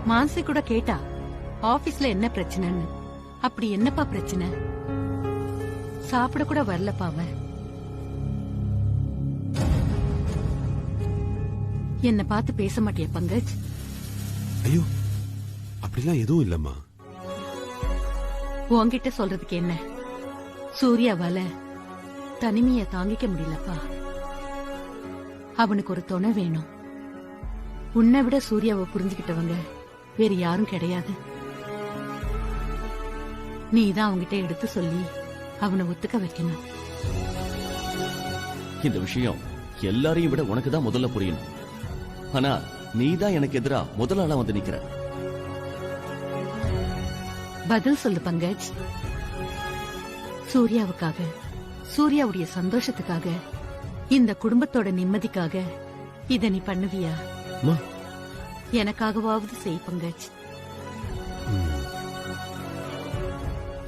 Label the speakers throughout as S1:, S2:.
S1: மான்சி கூட கேட்டா ஆபீஸ்ல என்ன பிரச்சனைன்னு. அப்படி என்னப்பா பிரச்சனை? சாப்பிட கூட வரலப்பா அவன். என்ன பார்த்து பேச மாட்டியா பங்கஜ்?
S2: ஐயோ அப்படிலாம் எதுவும் இல்லம்மா.
S1: உன்கிட்ட சொல்றதுக்கு என்ன? சூர்யாவால தனிமைய தாங்கிக்க முடியலப்பா. அவனுக்கு ஒரு துணை வேணும். உன்னை விட சூர்யாவை புரிஞ்சுக்கிட்டவங்க வேற யாரும் கிடையாது. நீதான் அவங்கிட்ட எடுத்து சொல்லி அவனை ஒத்துக்க வைக்கணும்.
S3: இந்த விஷயம் எல்லாரையும் விட உனக்கு தான் முதல்ல புரியணும். ஆனா நீதான் எனக்கு எதிரா முதலாளா வந்து நிக்கிற.
S1: பதில் சொல்லு பங்கஜ். சூர்யாவுக்காக, சூர்யாவுடைய சந்தோஷத்துக்காக, இந்த குடும்பத்தோட நிம்மதிக்காக இத நீ பண்ணுவியா? எனக்காகவாவது செய் பங்கஜ்.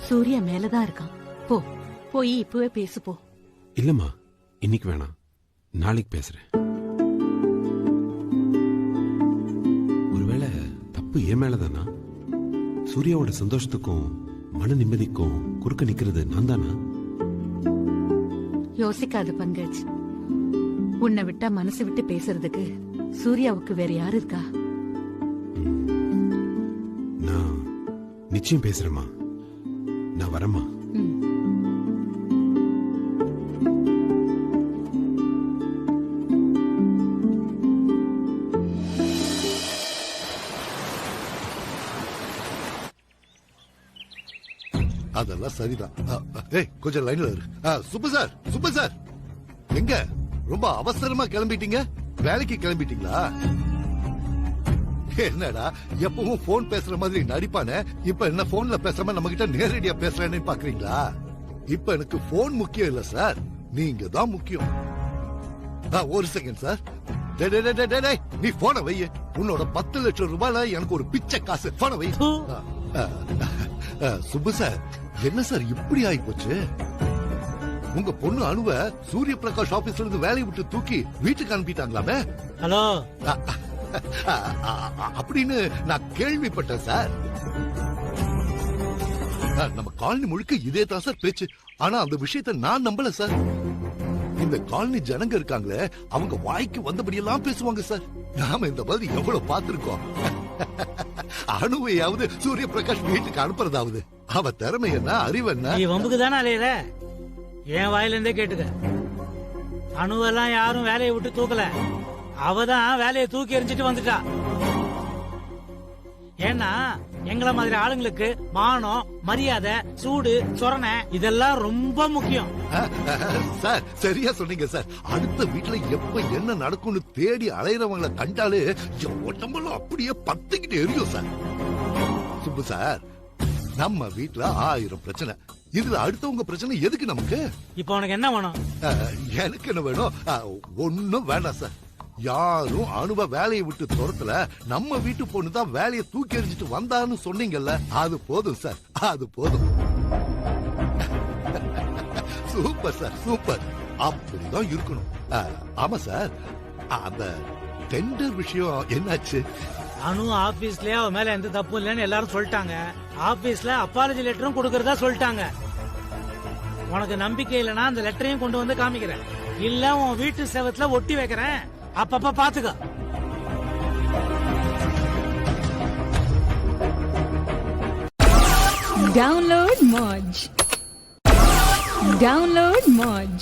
S1: சூர்யா மேலதான் இருக்கான். போ, போய் இப்பவே பேசு போ.
S2: இல்லம்மா, இன்னைக்கு வேணாம், நாளைக்கு பேசுறேன். ஒருவேளை தப்பு என் மேலதானா? சூர்யாவோட சந்தோஷத்துக்கும் மன நிம்மதிக்கும் குறுக்க நிக்கிறது நான் தானா?
S1: யோசிக்காது பங்கஜ். உன்னை விட்டா மனசு விட்டு பேசுறதுக்கு சூர்யாவுக்கு வேற யாரு இருக்கா?
S2: நான் நிச்சயம் பேசுறேம்மா. நான் வரேம்மா.
S4: அதெல்லாம் சரிதான். கொஞ்சம் லைன்ல இரு. சுப்பு சார், சுப்பு சார், எங்க ரொம்ப அவசரமா கிளம்பிட்டீங்க? வேலைக்கு கிளம்பிட்டீங்களா? என்னடா எப்பவும் போன் பேசுற மாதிரி நடிப்பானே, இப்ப என்ன போன்ல பேசாம நம்ம கிட்ட நேரடியா பேசுறேன்னு பாக்குறீங்களா? இப்ப எனக்கு போன் முக்கியம் இல்ல சார், நீங்க தான் முக்கியம். ஒரு செகண்ட் சார். நீ போன வை. உன்னோட 10 லட்சம் ரூபாய்ல எனக்கு ஒரு பிச்சை காசு. போன வை. சுப்பு சார், என்ன சார் இப்படி ஆகி போச்சு? உங்க பொண்ணு அனுவ சூரிய பிரகாஷ் ஆபீஸ்ல இருந்து வேலையை விட்டு தூக்கி வீட்டுக்கு அனுப்பிட்டாங்களாமே.
S5: ஹலோ
S4: அப்படின்னு நான் கேள்விப்பட்டேன் சார். நம்ம காலனி முழுக்க இதே தான் சார் பேச்சு. ஆனா அந்த விஷயத்தை நான் நம்பல சார். இந்த காலனி ஜனங்க இருக்காங்களே, அவங்க வாய்க்கு வந்தபடியெல்லாம் பேசுவாங்க சார். நாம இந்த மாதிரி எவ்வளவு பார்த்திருக்கோம். அணுவையாவது சூரிய பிரகாஷ் வீட்டுக்கு அனுப்புறதாவது அவ திறமை என்ன, அறிவு என்ன?
S5: நீ வம்புக்கு தானே அலையிற? என் வாயில இருந்தே கேட்டுக்க. அணுவெல்லாம் யாரும் வேலையை விட்டு தூக்கல, அவதான் வேலையை தூக்கி எறிஞ்சிட்டு வந்துட்டா. ஏன்னா எங்கள மாதிரி ஆளுங்களுக்கு மானம், மரியாதை, சூடு, சொரணை இதெல்லாம் ரொம்ப முக்கியம்.
S4: சார் சரியா சொன்னீங்க சார். அடுத்த வீட்டுல எப்ப என்ன நடக்கும்னு தேடி அலையறவங்களை கண்டாலே உடம்பெல்லாம் அப்படியே பத்திக்கிட்டு எரியும் சார். சுப்பு சார், நம்ம வீட்டுல 1000 பிரச்சனை, இதுல அடுத்தவங்க பிரச்சனை எதுக்கு நமக்கு?
S5: இப்ப உனக்கு என்ன வேணும்?
S4: எனக்கு என்ன வேணும்? ஒன்னும் வேண்டாம் சார். யாரும் அனுபவ வேலையை விட்டு துரத்துல, நம்ம வீட்டு பொண்ணுதான் வேலையை தூக்கி எறிஞ்சிட்டு வந்தான்னு சொன்னீங்கல்ல, அது போதும் சார், அது போதும். Super sir, super. அப்படிதான் இருக்கணும். ஆமா சார், அந்த டெண்டர் விஷயம் என்னாச்சு?
S5: அனு ஆபீஸ்லயே அவ மேல எந்த தப்பும் இல்லைன்னு எல்லாரும் சொல்லிட்டாங்க. ஆபீஸ்ல அப்பாலஜி லெட்டரும் கொடுக்கறதா சொல்லிட்டாங்க. உனக்கு நம்பிக்கை இல்லைன்னா அந்த லெட்டரையும் கொண்டு வந்து காமிக்கிறேன், இல்ல உன் வீட்டு செவத்துல ஒட்டி வைக்கிறேன், அப்பப்ப பாத்துக்க.
S6: Download Moj.